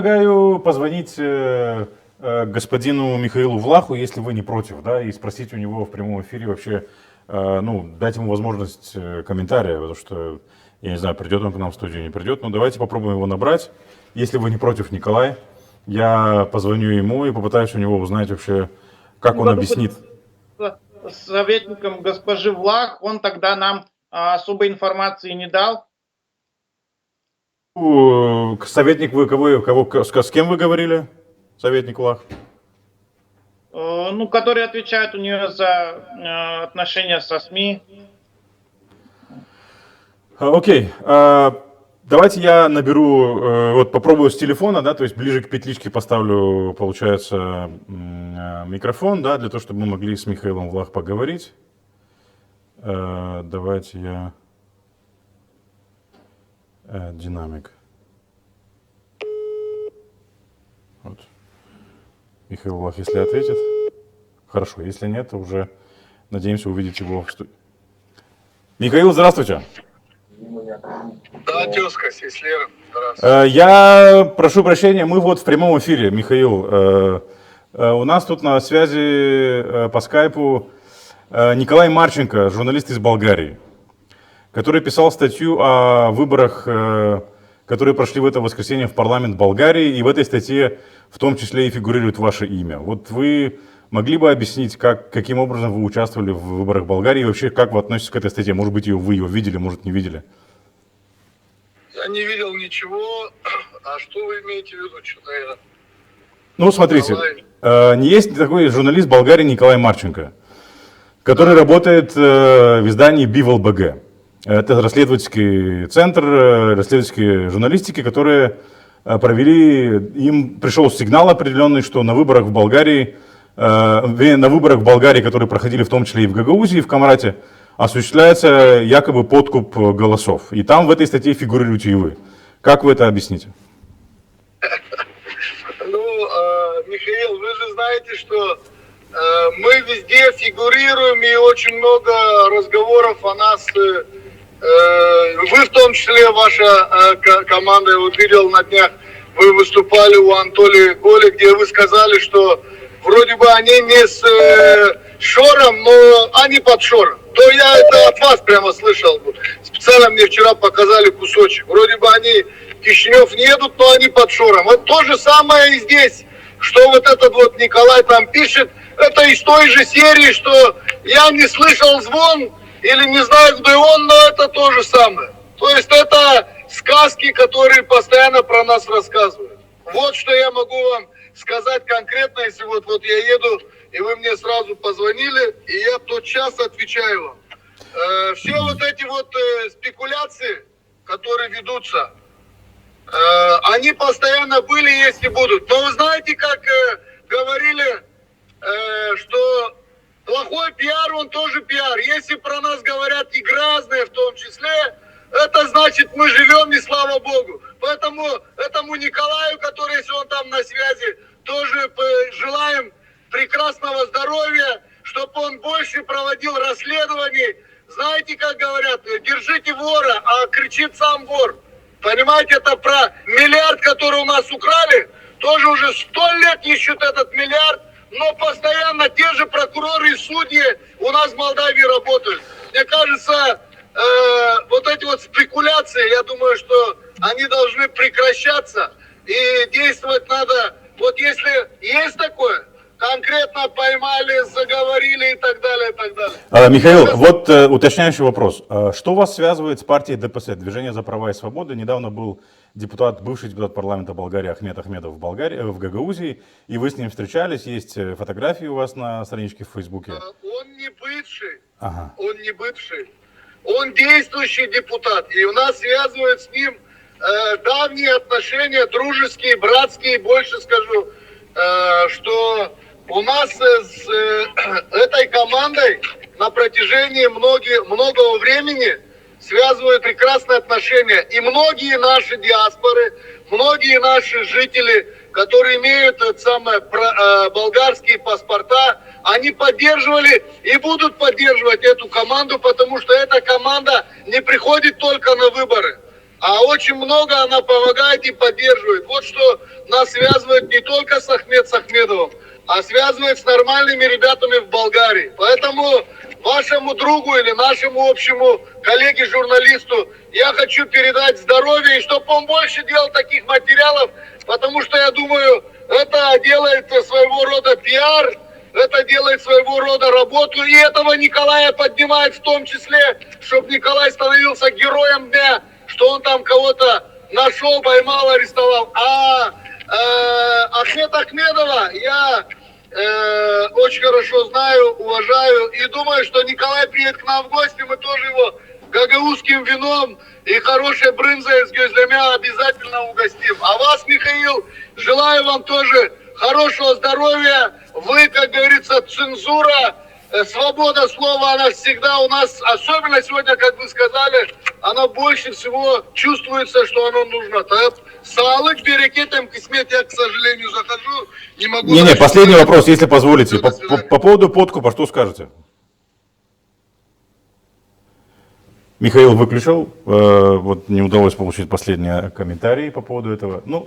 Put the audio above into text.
Предлагаю позвонить господину Михаилу Влаху, если вы не против, да, и спросить у него в прямом эфире вообще, дать ему возможность комментария, потому что, я не знаю, придет он к нам в студию, не придет, но давайте попробуем его набрать. Если вы не против, Николай, я позвоню ему и попытаюсь у него узнать вообще, как он объяснит. Советником госпожи Влах, он тогда нам особой информации не дал. Советник вы с кем вы говорили? Советник Влах? Который отвечает у нее за отношения со СМИ. Окей. Давайте я наберу, попробую с телефона, да, то есть ближе к петличке поставлю, получается, микрофон, да, для того, чтобы мы могли с Михаилом Влах поговорить. Давайте я... Динамик. Вот. Михаил Влах, если ответит. Хорошо, если нет, то уже надеемся увидеть его в студии. Михаил, здравствуйте. Да, тезка, Сислер, здравствуйте. Я прошу прощения, мы вот в прямом эфире, Михаил. У нас тут на связи по скайпу Николай Марченко, журналист из Болгарии, который писал статью о выборах, которые прошли в это воскресенье в парламент Болгарии, и в этой статье в том числе и фигурирует ваше имя. Вот вы могли бы объяснить, каким образом вы участвовали в выборах Болгарии, и вообще как вы относитесь к этой статье? Может быть, вы ее видели, может, не видели? Я не видел ничего. А что вы имеете в виду? Что-то я... Смотрите, есть такой журналист Болгарии Николай Марченко, который работает в издании Бивол.бг. Это расследовательский центр расследовательской журналистики, которые провели, им пришел сигнал определенный, что на выборах в Болгарии, которые проходили в том числе и в Гагаузии, и в Камрате, осуществляется якобы подкуп голосов. И там в этой статье фигурируете и вы. Как вы это объясните? Михаил, вы же знаете, что мы везде фигурируем, и очень много разговоров о нас. Вы в том числе, ваша команда, я вот видел на днях, вы выступали у Анатолия Голи, где вы сказали, что вроде бы они не с Шором, но они под Шором. То я это от вас прямо слышал. Специально мне вчера показали кусочек. Вроде бы они в Кишинев не едут, но они под Шором. Вот то же самое и здесь. Что вот этот вот Николай там пишет, это из той же серии, что я не слышал звон, или не знаю, где он, но это то же самое. То есть это сказки, которые постоянно про нас рассказывают. Вот что я могу вам сказать конкретно, если вот я еду, и вы мне сразу позвонили, и я тотчас отвечаю вам. Все вот эти вот спекуляции, которые ведутся, они постоянно были, есть и будут. Но вы знаете, как говорили, что плохой пиар, он тоже пиар. Если про нас говорят и грязные в том числе, это значит, мы живем, и слава Богу. Поэтому этому Николаю, который, если он там на связи, тоже желаем прекрасного здоровья, чтобы он больше проводил расследований. Знаете, как говорят, держите вора, а кричит сам вор. Понимаете, это про миллиард, который у нас украли, тоже уже 100 лет ищут этот миллиард, но постоянно те же прокуроры и судьи у нас в Молдавии работают. Мне кажется, вот эти вот спекуляции, я думаю, что они должны прекращаться, и действовать надо, вот если есть такое, конкретно поймали, заговорили и так далее, и так далее. Михаил, вот уточняющий вопрос. Что вас связывает с партией ДПС, Движение за права и свободы? Недавно был бывший депутат парламента Болгарии Ахмед Ахмедов в Гагаузии, и вы с ним встречались, есть фотографии у вас на страничке в Фейсбуке. Он не бывший, ага. Он не бывший, он действующий депутат, и у нас связывают с ним давние отношения, дружеские, братские, больше скажу, что у нас с этой командой на протяжении многого времени связывают прекрасные отношения. И многие наши диаспоры, многие наши жители, которые имеют болгарские паспорта, они поддерживали и будут поддерживать эту команду, потому что эта команда не приходит только на выборы. а очень много она помогает и поддерживает. Вот что нас связывает не только с Ахмедовым, а связывает с нормальными ребятами в Болгарии. Поэтому вашему другу или нашему общему коллеге-журналисту я хочу передать здоровье, и чтобы он больше делал таких материалов, потому что я думаю, это делает своего рода пиар, это делает своего рода работу, и этого Николая поднимает в том числе, чтобы Николай становился героем дня, что он там кого-то нашел, поймал, арестовал. А Ахмед Ахмедова я очень хорошо знаю, уважаю, и думаю, что Николай приедет к нам в гости, мы тоже его гагаузским вином и хорошей брынзой с гюзлями обязательно угостим. А вас, Михаил, желаю вам тоже хорошего здоровья. Вы, как говорится, цензура, свобода слова, она всегда у нас, особенно сегодня, как вы сказали, она больше всего чувствуется, что оно нужно. Сağlık, берекетом, кисмет, я, к сожалению, захожу, не могу... Не-не, последний вопрос, если позволите. До свидания. По поводу подкупа, что скажете? Михаил выключил, вот не удалось получить последний комментарий по поводу этого. Ну,